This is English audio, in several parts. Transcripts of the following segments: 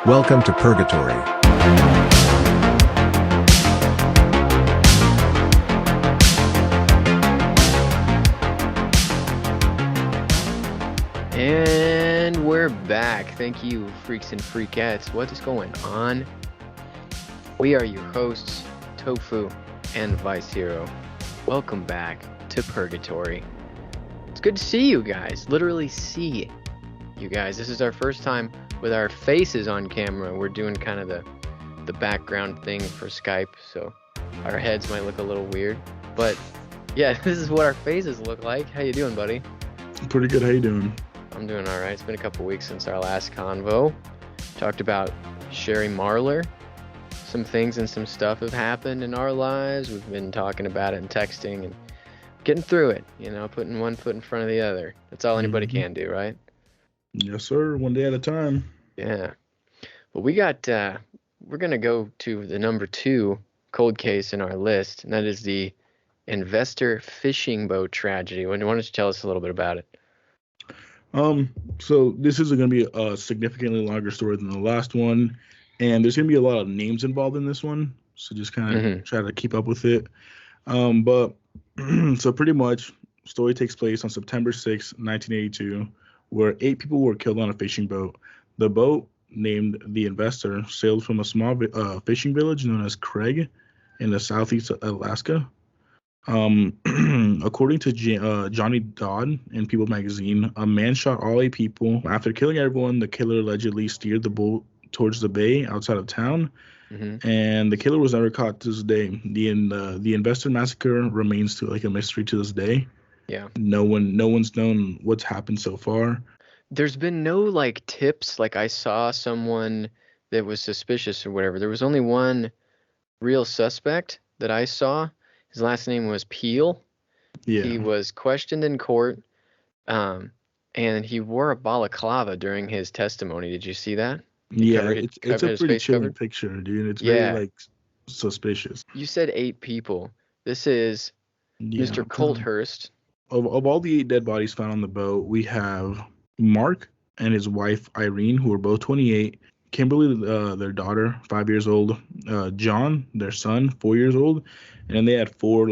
Welcome to Purgatory. And we're back. Thank you, freaks and freakettes. What is going on? We are your hosts, Tofu and Vice Hero. Welcome back to Purgatory. It's good to see you guys. Literally see you guys. This is our first time with our faces on camera. We're doing kind of the background thing for Skype, so our heads might look a little weird. But yeah, this is what our faces look like. How you doing, buddy? Pretty good. How you doing? I'm doing all right. It's been a couple weeks since our last convo. Talked about Sherry Marler. Some things and some stuff have happened in our lives. We've been talking about it and texting and getting through it, putting one foot in front of the other. That's all anybody can do, right? Yes, sir. One day at a time. Yeah. But we're going to go to the number 2 cold case in our list, and that is the investor fishing boat tragedy. Why don't you tell us a little bit about it? So this is going to be a significantly longer story than the last one, and there's going to be a lot of names involved in this one, so just kind of try to keep up with it. But so pretty much, story takes place on September 6, 1982, where 8 people were killed on a fishing boat. The boat, named the Investor, sailed from a small fishing village known as Craig in the southeast of Alaska. According to Johnny Dodd in People magazine, a man shot all 8 people. After killing everyone, the killer allegedly steered the boat towards the bay outside of town, and the killer was never caught to this day. The Investor massacre remains to a mystery to this day. Yeah. No one's known what's happened so far. There's been no tips. I saw someone that was suspicious or whatever. There was only one real suspect that I saw. His last name was Peel. Yeah. He was questioned in court, and he wore a balaclava during his testimony. Did you see that? It's a pretty chilling picture, dude. It's very suspicious. You said 8 people. This is Mr. Colthurst. Of all the 8 dead bodies found on the boat, we have Mark and his wife Irene, who were both 28. Kimberly, their daughter, 5 years old. John, their son, 4 years old. And then they had 4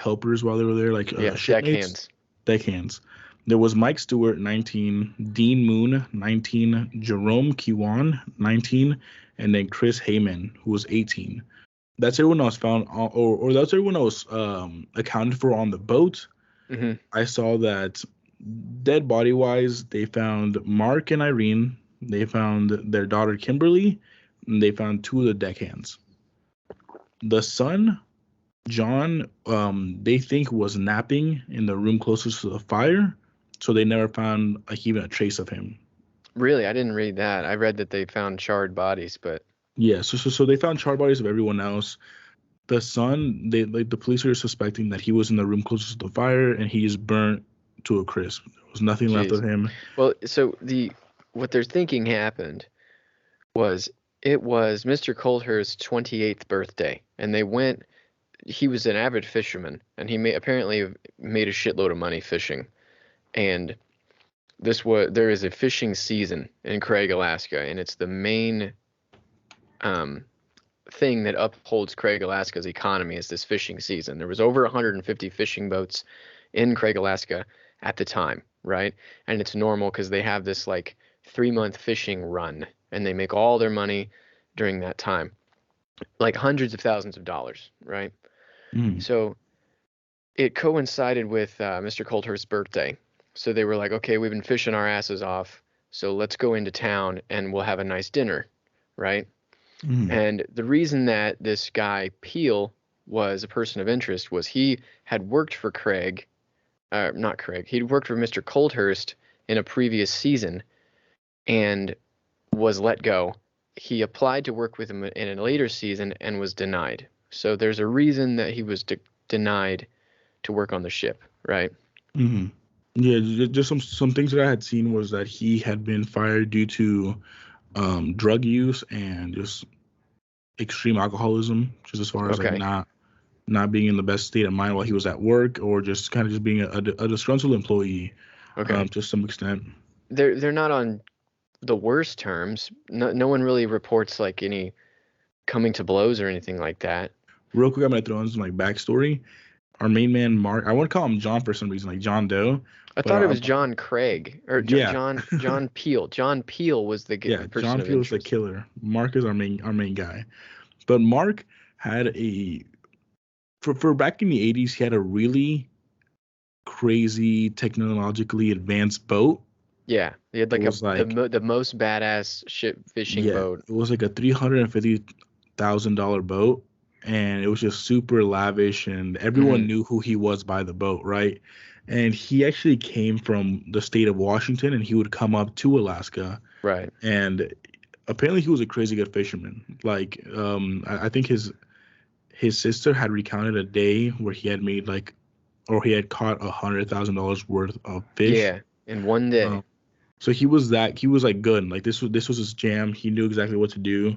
helpers while they were there, shipmates. Deckhands. There was Mike Stewart, 19, Dean Moon, 19, Jerome Kiwan, 19, and then Chris Heyman, who was 18. That's everyone else found, or that's everyone else accounted for on the boat. I saw that dead body wise, they found Mark and Irene. They found their daughter Kimberly, and they found 2 of the deckhands. The son, John, they think was napping in the room closest to the fire, so they never found even a trace of him. Really? I didn't read that. I read that they found charred bodies, but yeah. So they found charred bodies of everyone else. The son, the police are suspecting that he was in the room closest to the fire, and he is burnt to a crisp. There was nothing left of him. Well, so what they're thinking happened was it was Mr. Colthurst's 28th birthday, and they went. He was an avid fisherman, and he apparently made a shitload of money fishing. And there is a fishing season in Craig, Alaska, and it's the main thing that upholds Craig, Alaska's economy is this fishing season. There was over 150 fishing boats in Craig, Alaska at the time, right? And it's normal because they have this 3-month fishing run, and they make all their money during that time, hundreds of thousands of dollars, right? So it coincided with Mr. Colthurst's birthday. So they were like, okay, we've been fishing our asses off, so let's go into town and we'll have a nice dinner, right? And the reason that this guy Peel was a person of interest was he had worked for he'd worked for Mr. Colthurst in a previous season and was let go. He applied to work with him in a later season and was denied. So there's a reason that he was denied to work on the ship, right? Yeah, just some things that I had seen was that he had been fired due to drug use and just extreme alcoholism, just as far as not being in the best state of mind while he was at work, or just kind of just being a disgruntled employee, to some extent. They're not on the worst terms. No one really reports like any coming to blows or anything like that. Real quick, I'm gonna throw in some like backstory. Our main man Mark, I want to call him John for some reason, like John Doe, I but thought it was John Craig or yeah, John Peel. John Peel was the yeah, person John of Peel is the interest. killer. Mark is our main guy. But Mark had a for back in the 80s, he had a really crazy technologically advanced boat. Yeah, he had It like was like the most badass ship fishing yeah, boat. it was like a $350,000 boat, and it was just super lavish, and everyone Hmm. knew who he was by the boat, right? And he actually came from the state of Washington, and he would come up to Alaska, Right. and apparently he was a crazy good fisherman. Like, I think his sister had recounted a day where he had made like, or he had caught $100,000 worth of fish. Yeah, in one day. Um, so he was like good. Like this was his jam. He knew exactly what to do.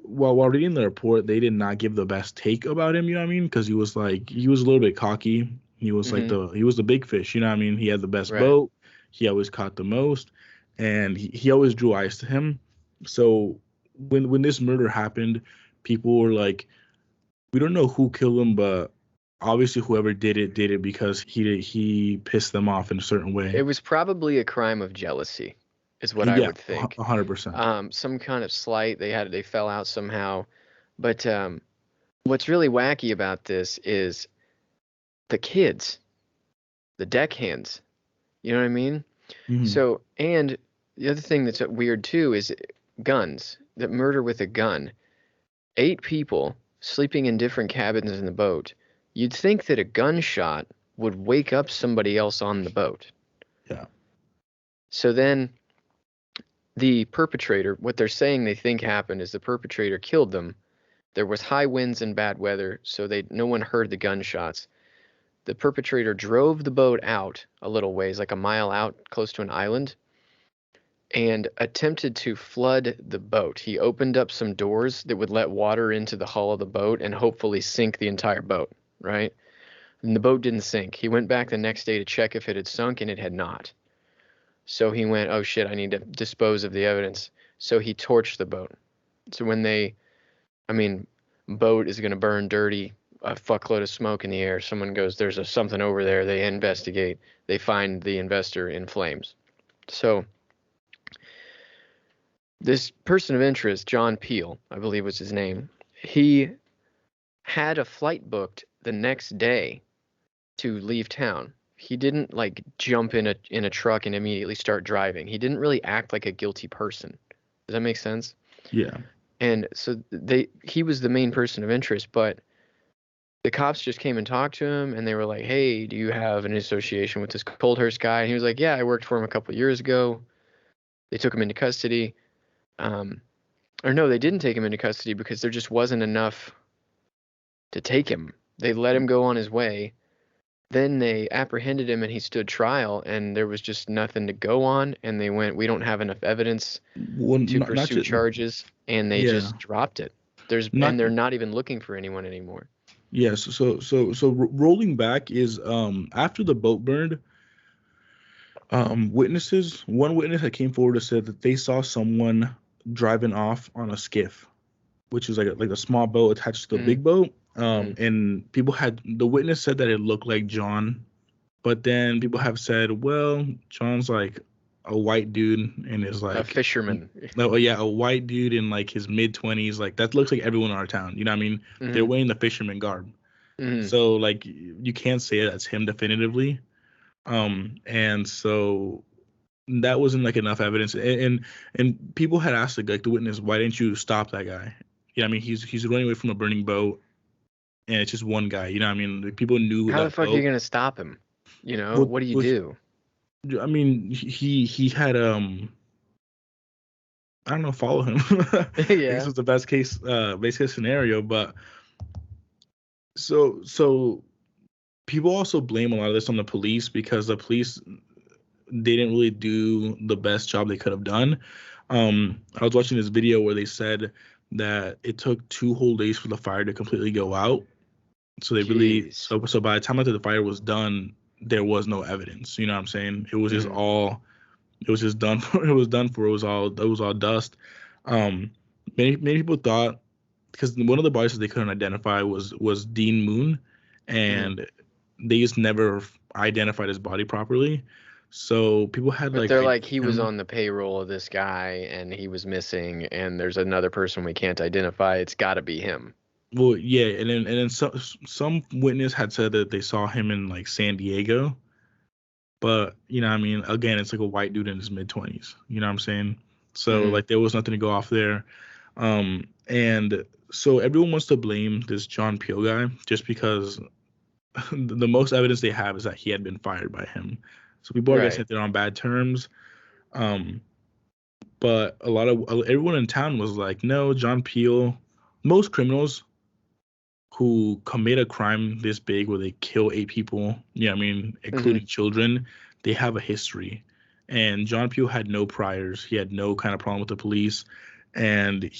While reading the report, they did not give the best take about him. You know what I mean? Because he was a little bit cocky. Hmm. He was the big fish. You know what I mean? He had the best Right. boat. He always caught the most, and he always drew eyes to him. So when this murder happened, people were like, we don't know who killed him, but obviously whoever did it because he pissed them off in a certain It way. was probably a crime of jealousy, is what I Yeah, would think. 100%. Some kind of slight. They fell out somehow. But what's really wacky about this is the kids, the deckhands. You know what I mean? Hmm. So, and the other thing that's weird too is guns. That murder with a gun. 8 people sleeping in different cabins in the boat. You'd think that a gunshot would wake up somebody else on the boat. Yeah. So then the perpetrator, what they're saying they think happened is the perpetrator killed them. There was high winds and bad weather, so no one heard the gunshots. The perpetrator drove the boat out a little ways, like a mile out, close to an island, and attempted to flood the boat. He opened up some doors that would let water into the hull of the boat and hopefully sink the entire boat, right? And the boat didn't sink. He went back the next day to check if it had sunk, and it had not. So he went, oh shit, I need to dispose of the evidence. So he torched the boat. So I mean, boat is going to burn dirty, a fuckload of smoke in the air. Someone goes, there's something over there. They investigate. They find the investor in flames. So this person of interest, John Peel, I believe was his name, he had a flight booked the next day to leave town. He didn't like jump in a truck and immediately start driving. He didn't really act like a guilty person. Does that make sense? Yeah. And so he was the main person of interest, but the cops just came and talked to him, and they were like, "Hey, do you have an association with this Coldhurst guy?" And he was like, "Yeah, I worked for him a couple of years ago." They took him into custody. Um, or no, they didn't take him into custody because there just wasn't enough to take him. They let him go on his way. Then they apprehended him and he stood trial, and there was just nothing to go on. And they went, "We don't have enough evidence Well, to not pursue just charges," and they yeah, just dropped it. not They're not even looking for anyone anymore. yes. Rolling back is after the boat burned, one witness that came forward and said that they saw someone driving off on a skiff, which is like a small boat attached to the Mm, big boat. mm. And the witness said that it looked like John, but then people have said, well, John's like a white dude and is A like, fisherman. oh yeah, a white dude in like his mid 20s. Like that looks like everyone in our town. You know what I mean? They're Hmm. wearing the fisherman garb. Hmm. So like you can't say that's him definitively. And so that wasn't like enough evidence. And people had asked the witness, why didn't you stop that guy? Yeah, I mean he's running away from a burning boat, and it's just one guy. You know what I mean? Like, people knew How the that fuck are you boat. gonna stop him? You know, What what do you which do? I mean he had I don't know, follow him. I guess Yeah. it's the best case scenario, but so people also blame a lot of this on the police because the police they didn't really do the best job they could have done. I was watching this video where they said that it took 2 whole days for the fire to completely go out. So they really Jeez. so by the time that the fire was done, there was no evidence. You know what I'm saying? It was just Hmm. all It was just done for. It was done for. It was all dust. Um, many people thought, because one of the bodies that they couldn't identify was Dean Moon, Hmm. and they just never identified his body properly. So people had But like they're ideas like, of he was him. on the payroll of this guy and he was missing, and there's another person we can't identify. It's got to be him. Well, yeah, and then some witness had said that they saw him in like San Diego, but I mean, again, it's like a white dude in his mid-20s. You know what I'm saying? So Hmm. like there was nothing to go off there. And so everyone wants to blame this John Peel guy just because the most evidence they have is that he had been fired by him. So people are guessing Right. that they're on bad terms. Um, but everyone in town was like, no, John Peel. Most criminals who commit a crime this big where they kill 8 people, I mean, Hmm. including children, they have a history. And John Peel had no priors. He had no kind of problem with the police. And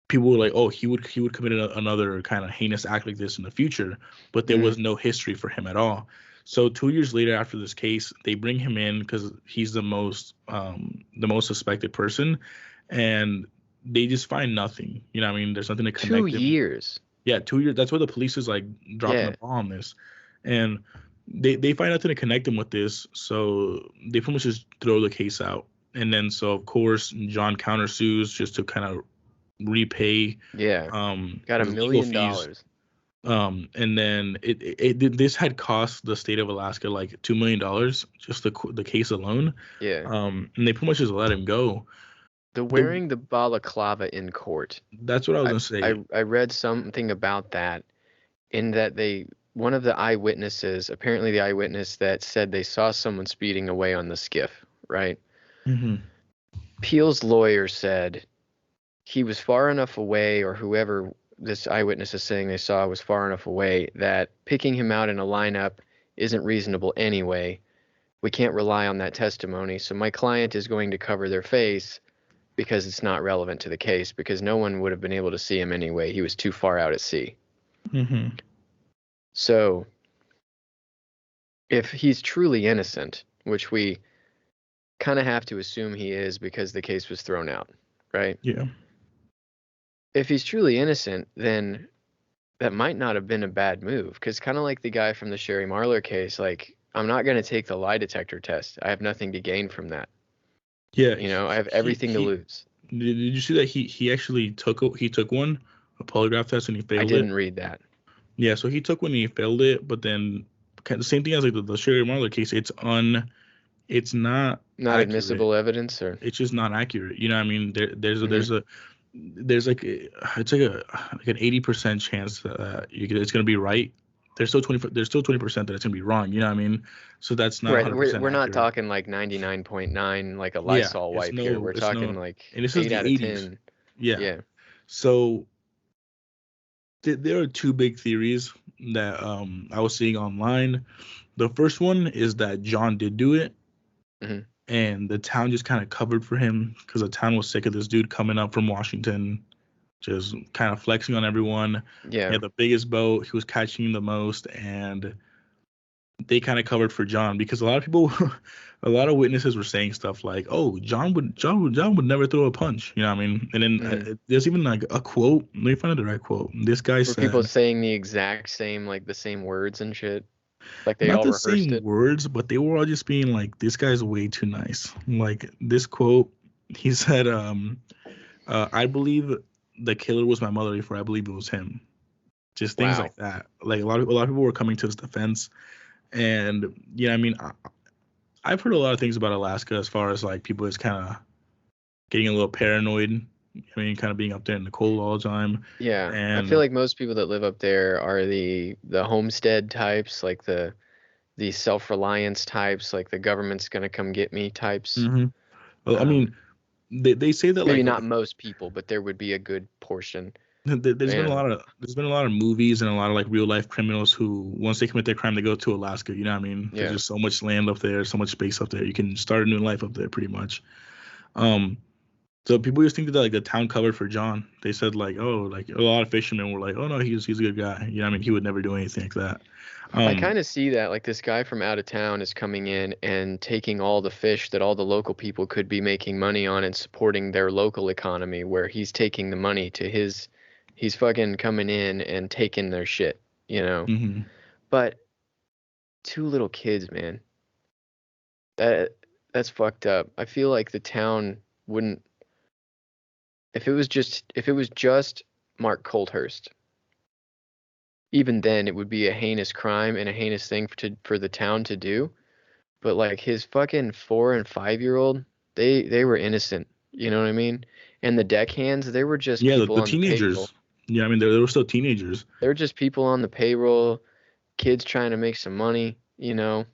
people were like, oh, he would commit another kind of heinous act like this in the future, but there Hmm. was no history for him at all. So 2 years later, after this case, they bring him in because he's the most suspected person, and they just find nothing. I mean, there's nothing to Two connect him. years. Yeah, 2 years. That's where the police is like dropping the Yeah. ball on this, and they find nothing to connect him with this, so they pretty much just throw the case out. And then so of course John countersues just to kind of repay Yeah. Got a the legal million fees. dollars. And then this had cost the state of Alaska like $2 million, just the case alone. Yeah. And they pretty much just let him go. The The wearing the balaclava in court. That's what I was I gonna I say. I read something about that, in that one of the eyewitnesses, apparently the eyewitness that said they saw someone speeding away on the skiff, right? Hmm. Peel's lawyer said he was far enough away, or whoever this eyewitness is saying they saw was far enough away, that picking him out in a lineup isn't reasonable anyway. We can't rely on that testimony, so my client is going to cover their face because it's not relevant to the case, because no one would have been able to see him anyway. He was too far out at sea. Hmm. So if he's truly innocent, which we kind of have to assume he is because the case was thrown out, right? Yeah. If he's truly innocent, then that might not have been a bad move, because kind of like the guy from the Sherry Marler case, like, I'm not going to take the lie detector test. I have nothing to gain from that. Yeah. I have He everything to he lose. did you see that he actually took one, a polygraph test, and he I failed it? didn't read that. Yeah, so he took one and he failed it, but then kind of the same thing as like the Sherry Marler case. It's not Not accurate. admissible evidence, or It's just not accurate. You know what I mean? hmm There's like it's like an 80% chance that it's gonna be right. There's still 20% that it's gonna be wrong. You know what I mean? So that's not right. 100% We're not accurate. talking like 99.9 like a Yeah, Lysol wipe here. We're it's talking no, like and this is 8 the out of 80s. 10. Yeah. Yeah. So there are two big theories that I was seeing online. The first one is that John did do it, Hmm. and the town just kind of covered for him because the town was sick of this dude coming up from Washington, just kind of flexing on everyone. He Yeah. had the biggest boat, he was catching the most, and they kind of covered for John because a lot of people, a lot of witnesses were saying stuff like, "Oh, John would never throw a punch," you know what I mean? And then Hmm. there's even like a quote. Let me find the right quote. This guy Were people said, saying the exact same, like the same words and shit? Like they not all the rehearsed same it? words, but they were all just being like, "This guy's way too nice." Like this quote, he said, "I believe the killer was my mother before I believe it was him." Just things Wow. like that. Like a lot of people were coming to his defense, and I mean, I've heard a lot of things about Alaska as far as like people is kind of getting a little paranoid. I mean, kind of being up there in the cold all the time, Yeah. I feel and like most people that live up there are the homestead types, like the self-reliance types, like the government's gonna come get me types. hmm well, I Um, mean, they say that Maybe like not most people, but there would be a good portion. there's been a Man. lot of movies and a lot of like real life criminals who once they commit their crime they go to Alaska. You know what I mean? There's Yeah. just so much land up there, so much space up there. You can start a new life up there pretty much. Um, So people used to think that like the town covered for John. They said like, oh, like a lot of fishermen were like, oh no, he's a good guy. You know, what I mean, he would never do anything like that. I Um, kind of see that, like this guy from out of town is coming in and taking all the fish that all the local people could be making money on and supporting their local economy, where he's taking the money to he's fucking coming in and taking their shit, you know? mhm. But two little kids, man, that that's fucked up. I feel like the town wouldn't, if it was just Mark Colthurst, even then it would be a heinous crime and a heinous thing for the town to do. But like his fucking 4 and 5 year old, they were innocent. You know what I mean? And the deckhands, they were just Yeah, people the on the payroll. teenagers. Yeah, I mean, they were still teenagers. They were just people on the payroll, kids trying to make some money, you know.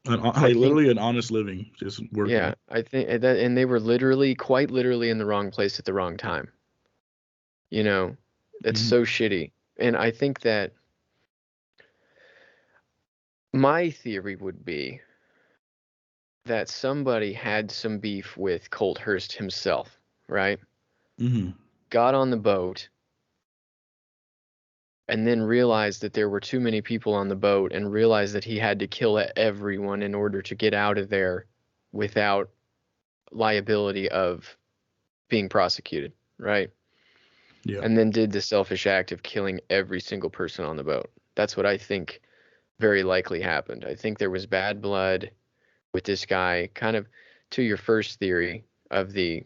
I Like think, literally an honest living, just yeah, working. I think that, and they were literally, quite literally in the wrong place at the wrong time. You know, it's Mhm. so shitty. And I think that my theory would be that somebody had some beef with Colthurst himself, right? Mhm. Got on the boat and then realized that there were too many people on the boat and realized that he had to kill everyone in order to get out of there without liability of being prosecuted, right? Yeah. And then did the selfish act of killing every single person on the boat. That's what I think very likely happened. I think there was bad blood with this guy, kind of to your first theory of the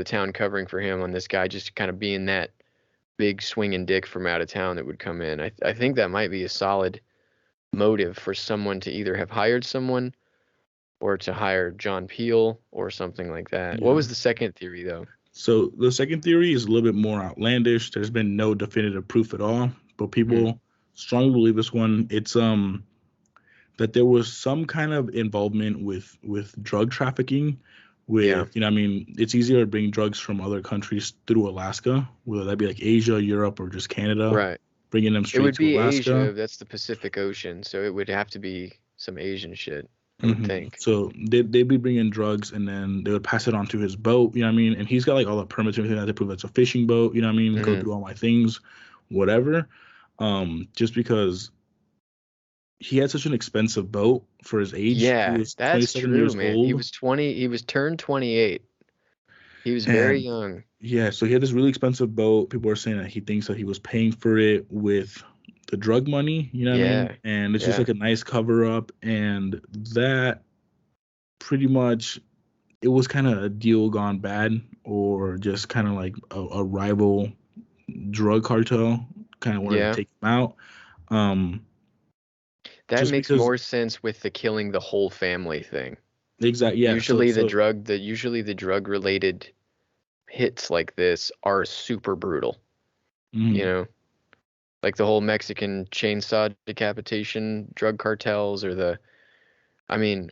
town covering for him, on this guy just kind of being that big swinging dick from out of town that would come in. I think that might be a solid motive for someone to either have hired someone or to hire John Peel or something like that. What Yeah. was the second theory though? So the second theory is a little bit more outlandish. There's been no definitive proof at all, but Hmm. people strongly believe this one. It's that there was some kind of involvement with drug trafficking. Yeah. With, you know, I mean, it's easier to bring drugs from other countries through Alaska, whether that be like Asia, Europe, or just Canada, Right. bringing them It straight would to be Alaska. Asia. That's the Pacific Ocean, so it would have to be some Asian shit, I would Hmm. think. So they'd be bringing drugs, and then they would pass it on to his boat. You know what I mean? And he's got like all the permits and everything that to prove it's a fishing boat. You know what I mean? Go Hmm. through all my things, whatever. Just because he had such an expensive boat for his age. He Yeah, was that's 27 true, years man. He old, was 20, he was turned 28. He was very and young. yeah, so he had this really expensive boat. People are saying that he thinks that he was paying for it with the drug money. You know what I mean? Yeah. And it's just Yeah. like a nice cover up, and that pretty much it was kind of a deal gone bad, or just kind of like a rival drug cartel kind of wanted to Yeah. take him out. Um, That just makes because, more sense with the killing the whole family thing. exactly, yeah. So Usually the drug related hits like this are super brutal, you mhm. know? Like the whole Mexican chainsaw decapitation drug cartels, or I mean,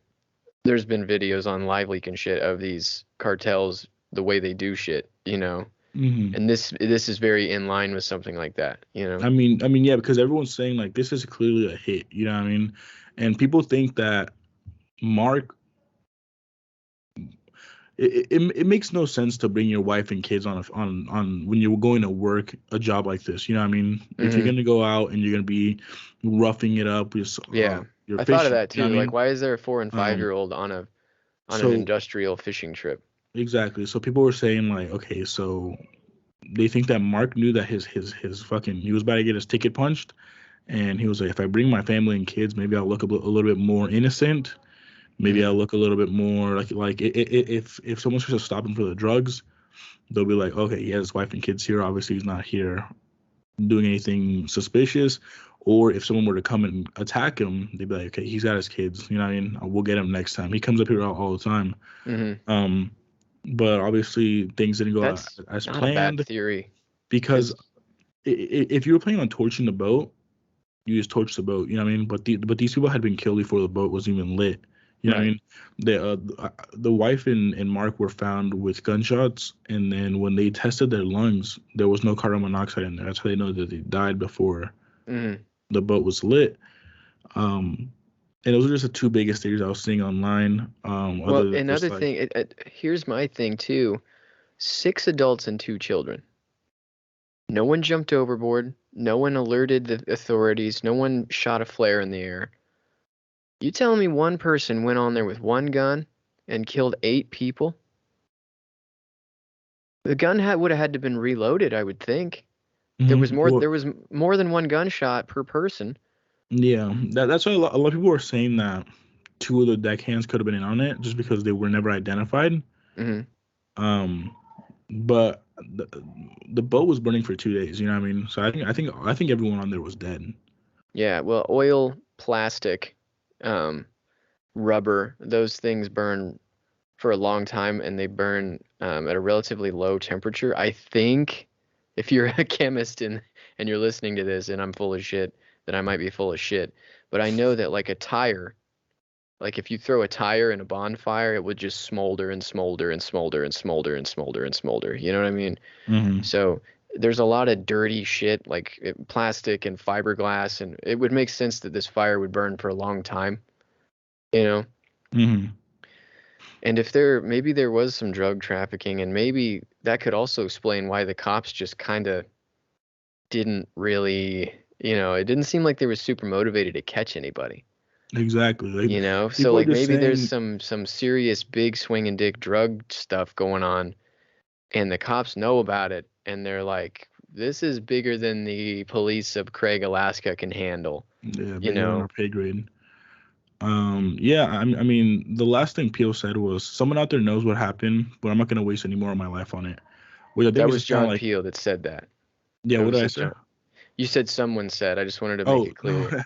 there's been videos on Live Leak and shit of these cartels, the way they do shit, you know? Mhm. And this is very in line with something like that, you know? I mean, yeah, because everyone's saying like this is clearly a hit. You know what I mean? And people think that Mark. It makes no sense to bring your wife and kids on when you're going to work a job like this. You know what I mean? If you're Hmm. gonna go out and you're gonna be roughing it up with Yeah. your I thought of fishing. that You know what too. I Like, mean? why is there a 4 and 5 year Um. old on an So industrial fishing trip? exactly. So people were saying like, okay, so they think that Mark knew that his fucking he was about to get his ticket punched, and he was like, if I bring my family and kids, maybe I'll look a little bit more innocent. Maybe Hmm. I'll look a little bit more if someone's supposed to stop him for the drugs, they'll be like, okay, he has his wife and kids here. Obviously, he's not here doing anything suspicious. Or if someone were to come and attack him, they'd be like, okay, he's got his kids. You know what I mean? We'll get him next time. He comes up here all the time. Hmm. Um, but obviously, things didn't go That's as not a bad planned theory, because because if you were planning on torching the boat, you just torch the boat. You know what I mean? But these people had been killed before the boat was even lit. You know what I right. mean? The wife and Mark were found with gunshots, and then when they tested their lungs, there was no carbon monoxide in there. That's how they know that they died before Hmm. the boat was lit. And those are just the two biggest theories I was seeing online. Well, Other than just another like, thing, here's my thing too. 6 adults and 2 children. No one jumped overboard. No one alerted the authorities. No one shot a flare in the air. You telling me one person went on there with one gun and killed 8 people? The gun would have had to been reloaded, I would think. There was more. Well, There was more than one gunshot per person. yeah, that's why a lot of people were saying that 2 of the deckhands could have been in on it just because they were never identified. Hmm. But the boat was burning for 2 days. You know what I mean? So I think everyone on there was dead. Yeah. Well, oil, plastic, rubber, those things burn for a long time, and they burn at a relatively low temperature. I think if you're a chemist and you're listening to this, and I'm full of shit, then I might be full of shit. But I know that like a tire, like if you throw a tire in a bonfire, it would just smolder and smolder and smolder and smolder and smolder and smolder. You know what I mean? Mm-hmm. So there's a lot of dirty shit like plastic and fiberglass, and it would make sense that this fire would burn for a long time, you know? Mm-hmm. And if maybe there was some drug trafficking, and maybe that could also explain why the cops just kind of didn't really, it didn't seem like they were super motivated to catch anybody, Exactly. Like So people are like just maybe there's saying, some serious big swinging dick drug stuff going on, and the cops know about it, and they're like, this is bigger than the police of Craig, Alaska can handle, yeah, you bigger than know? our pay grade. Yeah, I mean, the last thing Peel said was someone out there knows what happened, but I'm not gonna waste any more of my life on it. Which I think That is was just kind of John like, Peel that said that. yeah, It what was did I just say? John. You said someone said. I just wanted to make Oh it no, clear.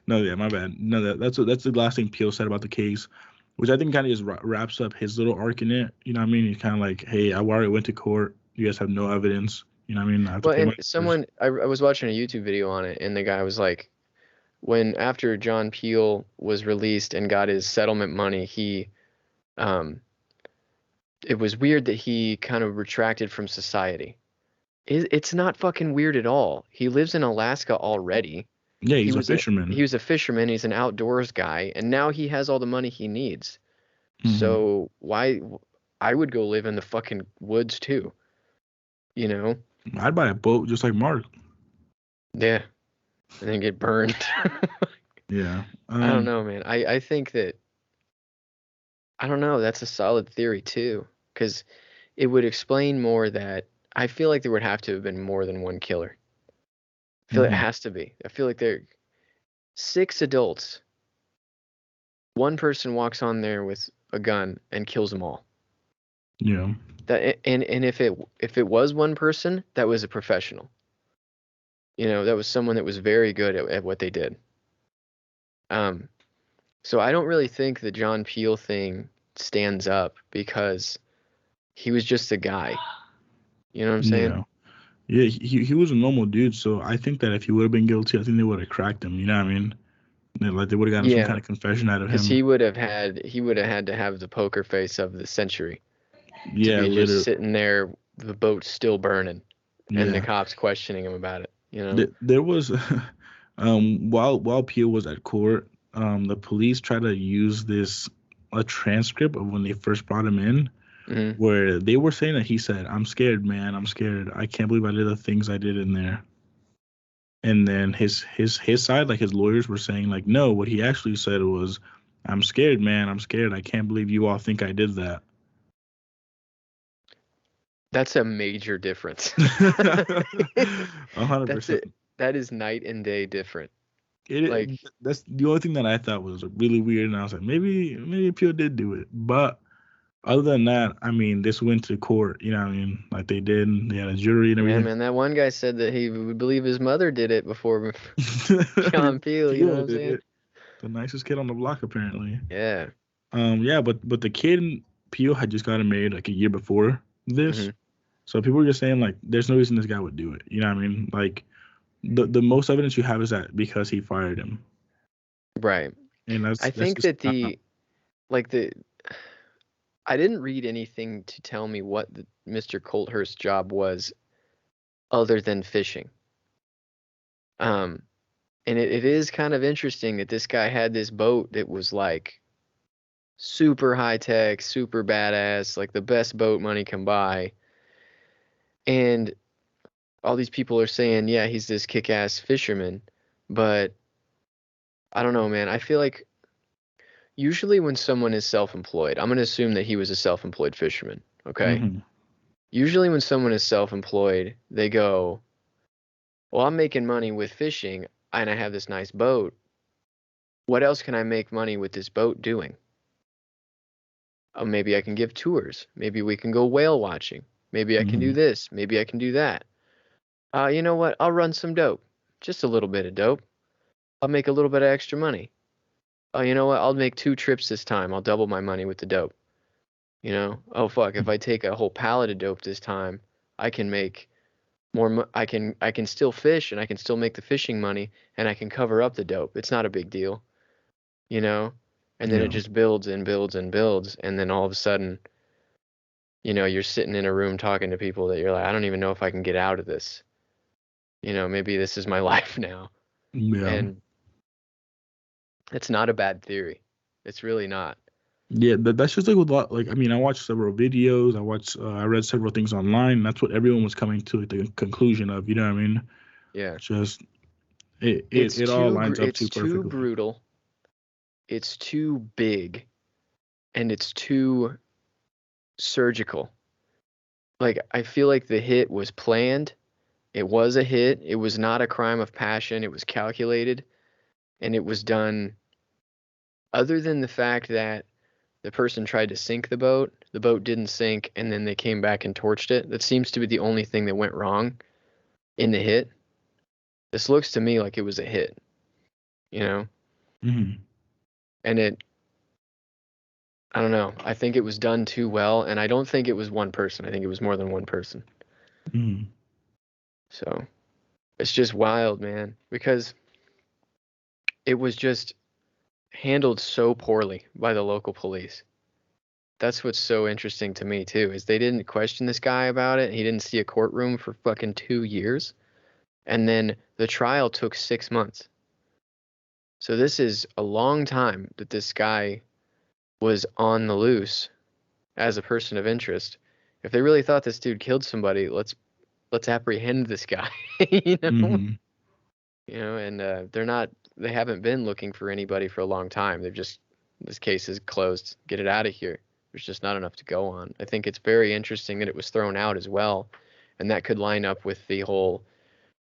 no, yeah, my bad. No, that's the last thing Peel said about the case, which I think kind of just wraps up his little arc in it. You know what I mean? He's kind of like, hey, I already went to court. You guys have no evidence. You know what I mean? I have to Well, pay my and lawyers. I was watching a YouTube video on it, and the guy was like, after John Peel was released and got his settlement money, um, it was weird that he kind of retracted from society. It's not fucking weird at all. He lives in Alaska already. Yeah, He he's a was a he fisherman. was a fisherman. He's an outdoors guy, and now he has all the money he needs. Hmm. So why? I would go live in the fucking woods too. You know? I'd buy a boat just like Mark. Yeah, and then get burned. Yeah. I don't know, man. I think that I don't know. That's a solid theory too, because it would explain more that I feel like there would have to have been more than one killer. I feel it Hmm. has to be. I feel like there 6 adults. One person walks on there with a gun and kills them all. Yeah. And if it was one person, that was a professional. That was someone that was very good at what they did. So I don't really think the John Peel thing stands up because he was just a guy. You know what I'm saying? Yeah. Yeah, he was a normal dude, so I think that if he would have been guilty, I think they would have cracked him. You know what I mean? Like they would have gotten some kind Yeah, of confession out of because him. he would have had to have the poker face of the century to Yeah, be just literally. sitting there, the boat's still burning, and the Yeah. cops questioning him about it. There was while Peel was at court, the police tried to use this a transcript of when they first brought him in, Hmm. where they were saying that he said, "I'm scared, man. I'm scared. I can't believe I did the things I did in there." And then his side, like his lawyers, were saying like, no, what he actually said was, "I'm scared, man. I'm scared. I can't believe you all think I did that." That's a major difference. 100%. That's it. That is night and day different. It, Like, that's the only thing that I thought was really weird, and I was like, maybe Peel did do it, but other than that, I mean, this went to court. You know what I mean? Like they did, and they had a jury and yeah, everything. man, that one guy said that he would believe his mother did it before John Peel. You know what Peel I'm did saying? it. The nicest kid on the block, apparently. Yeah. Yeah, but the kid Peel had just gotten married like a year before this, Hmm. so people were just saying like, there's no reason this guy would do it. You know what I mean? Like the most evidence you have is that because he fired him, Right. and I that's think just that like the I didn't read anything to tell me what Mr. Colthurst's job was other than fishing. Um, and it is kind of interesting that this guy had this boat that was like super high tech, super badass, like the best boat money can buy. And all these people are saying, yeah, he's this kick-ass fisherman, but I don't know, man. I feel like usually when someone is self-employed, I'm going to assume that he was a self-employed fisherman, okay? Mm-hmm. Usually when someone is self-employed, they go, well, I'm making money with fishing and I have this nice boat. What else can I make money with this boat doing? Oh, maybe I can give tours. Maybe we can go whale watching. Maybe I can do Mm-hmm. this. Maybe I can do that. You know what? I'll run some dope. Just a little bit of dope. I'll make a little bit of extra money. Oh, you know what? I'll make 2 trips this time. I'll double my money with the dope. You know? Oh, fuck. If I take a whole pallet of dope this time, I can make more. I can still fish and I can still make the fishing money and I can cover up the dope. It's not a big deal, you know? And then it Yeah. just builds and builds and builds. And then all of a sudden, you're sitting in a room talking to people that you're like, I don't even know if I can get out of this. Maybe this is my life now. Yeah. And it's not a bad theory. It's really not. Yeah, that's just like with a lot. Like, I mean, I watched several videos. I read several things online. That's what everyone was coming to the conclusion of. You know what I mean? Yeah. Just it all lines up too It's too perfectly. brutal. It's too big, and it's too surgical. Like, I feel like the hit was planned. It was a hit. It was not a crime of passion. It was calculated, and it was done. Other than the fact that the person tried to sink the boat didn't sink, and then they came back and torched it. That seems to be the only thing that went wrong in the hit. This looks to me like it was a hit, you know? Mm-hmm. And I don't know. I think it was done too well, and I don't think it was one person. I think it was more than one person. Mm-hmm. So it's just wild, man, because it was just handled so poorly by the local police. That's what's so interesting to me too, is they didn't question this guy about it. He didn't see a courtroom for fucking 2 years. And then the trial took 6 months. So this is a long time that this guy was on the loose as a person of interest. If they really thought this dude killed somebody, let's apprehend this guy. you know, Mm-hmm. and they haven't been looking for anybody for a long time. They've just this case is closed. Get it out of here. There's just not enough to go on. I think it's very interesting that it was thrown out as well, and that could line up with the whole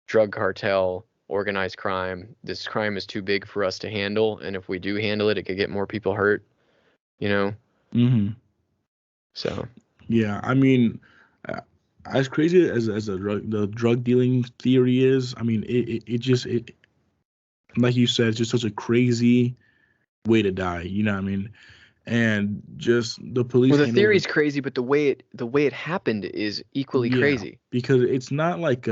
drug cartel, organized crime. This crime is too big for us to handle, and if we do handle it, it could get more people hurt. You know. Mm-hmm. So. Yeah, I mean, uh, as crazy as the drug dealing theory is, I mean, it just like you said, it's just such a crazy way to die. You know what I mean? And just the police Well, the handle it. theory's crazy, but the way it happened is equally Yeah, crazy. because it's not like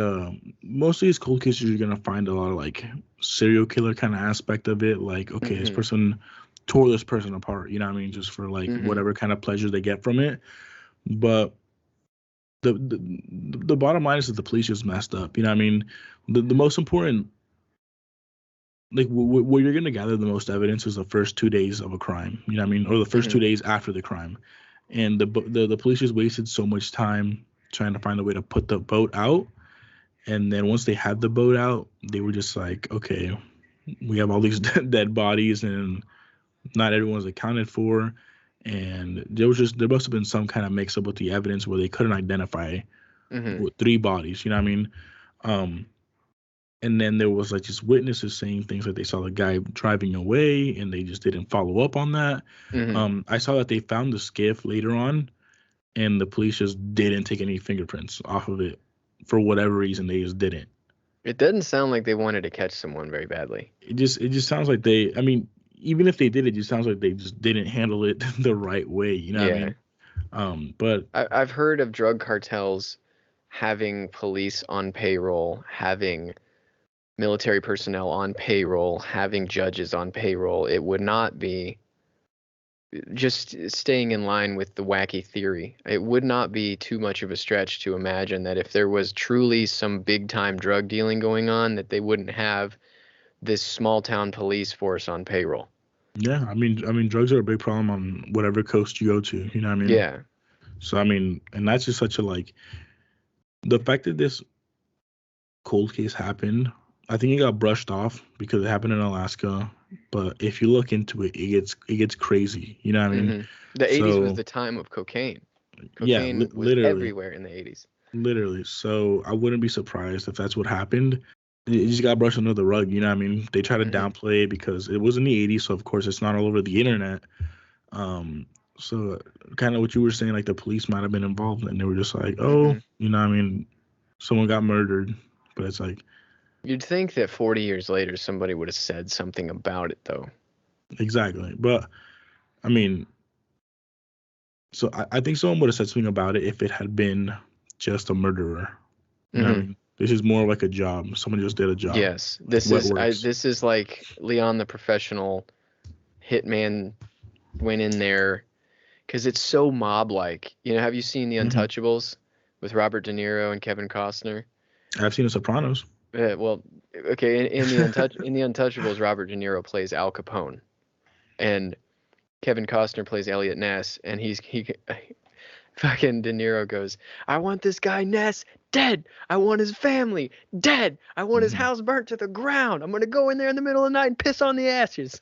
most of these cold cases you're gonna find a lot of like serial killer kind of aspect of it. Like, okay, this Mhm. person tore this person apart. You know what I mean? Just for like Mhm. whatever kind of pleasure they get from it. But the bottom line is that the police just messed up. You know what I mean? The most important, like where you're gonna gather the most evidence is the first 2 days of a crime. You know what I mean? Or the first Mhm. 2 days after the crime. And the police just wasted so much time trying to find a way to put the boat out. And then once they had the boat out, they were just like, okay, we have all these dead bodies and not everyone's accounted for. And there must have been some kind of mix up with the evidence where they couldn't identify Mhm. 3 bodies. You know what I mean? Um, and then there was like just witnesses saying things like they saw the guy driving away and they just didn't follow up on that. Mhm. I saw that they found the skiff later on and the police just didn't take any fingerprints off of it for whatever reason. They just didn't. It doesn't sound like they wanted to catch someone very badly. It just sounds like they. I mean, even if they did, it just sounds like they just didn't handle it the right way. You know what I Yeah. mean? But I've heard of drug cartels having police on payroll, having military personnel on payroll, having judges on payroll. It would not be just staying in line with the wacky theory. It would not be too much of a stretch to imagine that if there was truly some big time drug dealing going on, that they wouldn't have this small town police force on payroll. yeah, I mean, drugs are a big problem on whatever coast you go to. You know what I mean? Yeah. So I mean, and that's just such a like The fact that this cold case happened, I think it got brushed off because it happened in Alaska. But if you look into it, it gets crazy. You know what I mean? hmm The 80s was So the time of cocaine. yeah, Cocaine was literally, everywhere in the 80s. literally. So I wouldn't be surprised if that's what happened. It just got brushed under the rug. You know what I mean? They try to hmm downplay it because it was in the 80s, so of course it's not all over the internet. Um, so kind of what you were saying, like the police might have been involved, and they were just like, oh, hmm you know what I mean? Someone got murdered, but it's like You'd think that 40 years later somebody would have said something about it, though. exactly. But I mean, so I think someone would have said something about it if it had been just a murderer. You know what I hmm mean? This is more like a job. Someone just did a job, Yes, like wet works. this is like Leon the professional hitman went in there because it's so mob-like. You know, have you seen The Hmm. Untouchables with Robert De Niro and Kevin Costner? I've seen The Sopranos. Well, okay, in the Untouchables, Robert De Niro plays Al Capone, and Kevin Costner plays Elliot Ness, and he fucking De Niro goes, I want this guy Ness dead. I want his family dead. I want his Hmm. house burnt to the ground. I'm gonna go in there in the middle of the night and piss on the ashes.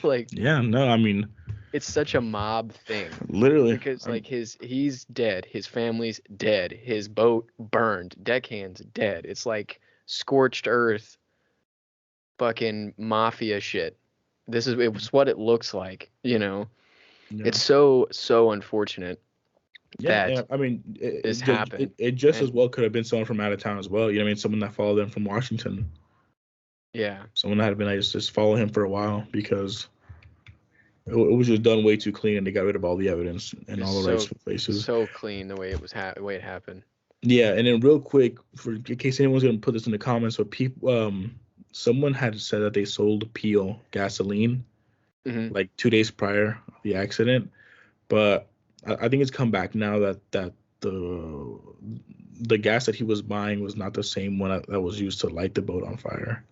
Like, Yeah, no, I mean, it's such a mob thing literally. because like he's dead, his family's dead, his boat burned, deckhands dead. It's like scorched earth, fucking mafia shit. It was what it looks like, you know. Yeah. It's so unfortunate Yeah, that and I mean, this happened. it just as And well could have been someone from out of town as well. You know what I mean? Someone that followed them from Washington. yeah, Someone that had been like just follow him for a while because it was just done way too clean and they got rid of all the evidence in just all the right places. so clean the way it was the way it happened. Yeah, and then real quick, for in case anyone's gonna put this in the comments, so people, someone had said that they sold Peel gasoline hmm like 2 days prior to the accident, but I think it's come back now that the the gas that he was buying was not the same one that was used to light the boat on fire.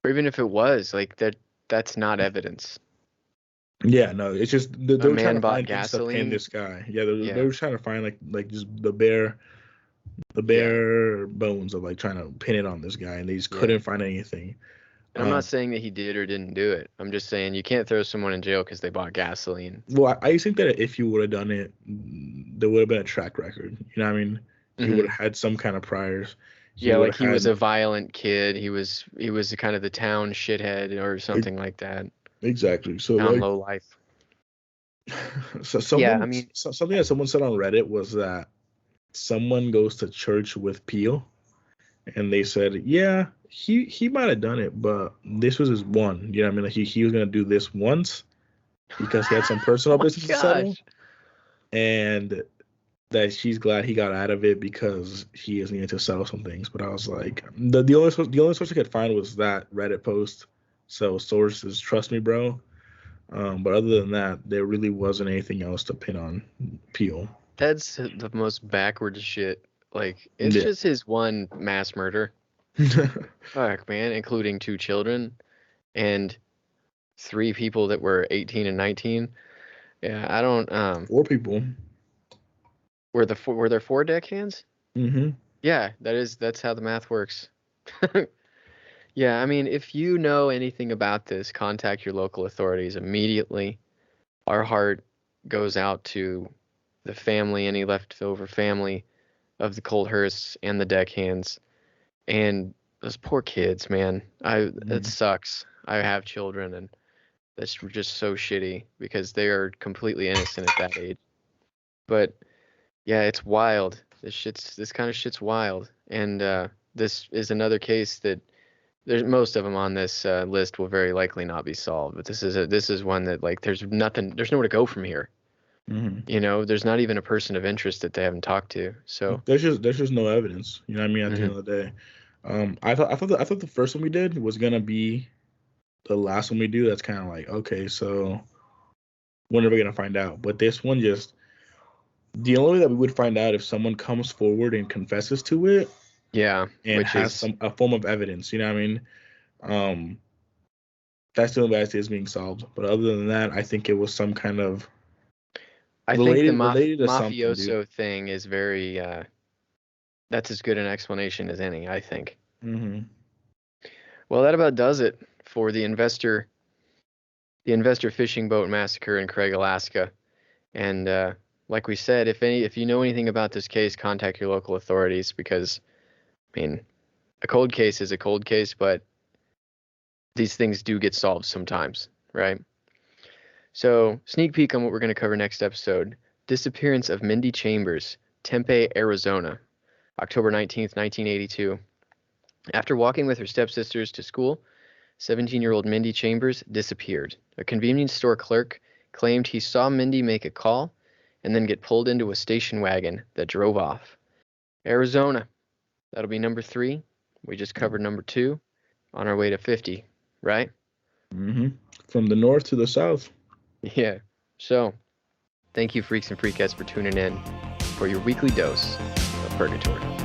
Or even if it was like that, that's not evidence. Yeah, no, it's just they A were trying man to bought find things to pin gasoline. this guy. Yeah, they Yeah. were trying to find like just the Yeah. bare bones of like trying to pin it on this guy, and they just Yeah. couldn't find anything. And I'm not Um, saying that he did or didn't do it. I'm just saying you can't throw someone in jail because they bought gasoline. well, I think that if you would have done it, there would have been a track record. You know what I mean? He would hmm have had some kind of priors. He Yeah, would like have he was had a violent kid. He was kind of the town shithead or e- something like that. exactly. So Town like, low life. so Yeah, I mean, something that someone said on Reddit was that someone goes to church with Peel, and they said, yeah, he might have done it, but this was his one. You know what I mean? Like he was gonna do this once because he had some oh personal my business to settle, gosh. and that she's glad he got out of it because he is needed to settle some things. But I was like, the only source I could find was that Reddit post. So sources, trust me, bro. But other than that, there really wasn't anything else to pin on Peel. That's the most backward shit. Like, it's Yeah. just his one mass murder. Fuck, man, including 2 children and 3 people that were 18 and 19. Yeah, I don't Four people. were there 4 deckhands? Mm-hmm. Yeah, that's how the math works. Yeah, I mean, if you know anything about this, contact your local authorities immediately. Our heart goes out to the family, any leftover family of the Cold Hearsts and the deckhands, and those poor kids, man. It Mm-hmm. sucks. I have children, and that's just so shitty because they are completely innocent at that age. But yeah, it's wild. This kind of shit's wild, and this is another case that there's most of them on this list will very likely not be solved. But this is one that like there's nothing, there's nowhere to go from here. Mm-hmm. You know, there's not even a person of interest that they haven't talked to. So, There's just no evidence. You know what I mean? At the mhm. end of the day, I thought the first one we did was gonna be the last one we do. That's kind of like, okay, so when are we gonna find out? But this one just the only way that we would find out if someone comes forward and confesses to it Yeah, and which has is some a form of evidence. You know what I mean? Um, that's the only way I see it's being solved. But other than that, I think it was some kind of I think the related to something, dude. mafioso thing is very That's as good an explanation as any, I think. Mm-hmm. Well, that about does it for the investor fishing boat massacre in Craig, Alaska. And like we said, if you know anything about this case, contact your local authorities because, I mean, a cold case is a cold case, but these things do get solved sometimes, right? So, sneak peek on what we're going to cover next episode: disappearance of Mindy Chambers, Tempe, Arizona, October 19th, 1982. After walking with her stepsisters to school, 17-year-old Mindy Chambers disappeared. A convenience store clerk claimed he saw Mindy make a call and then get pulled into a station wagon that drove off. Arizona, that'll be number 3. We just covered number 2 on our way to 50, right? Mm-hmm. From the north to the south. Yeah. So, thank you, freaks and freakettes, for tuning in for your weekly dose of Purgatory.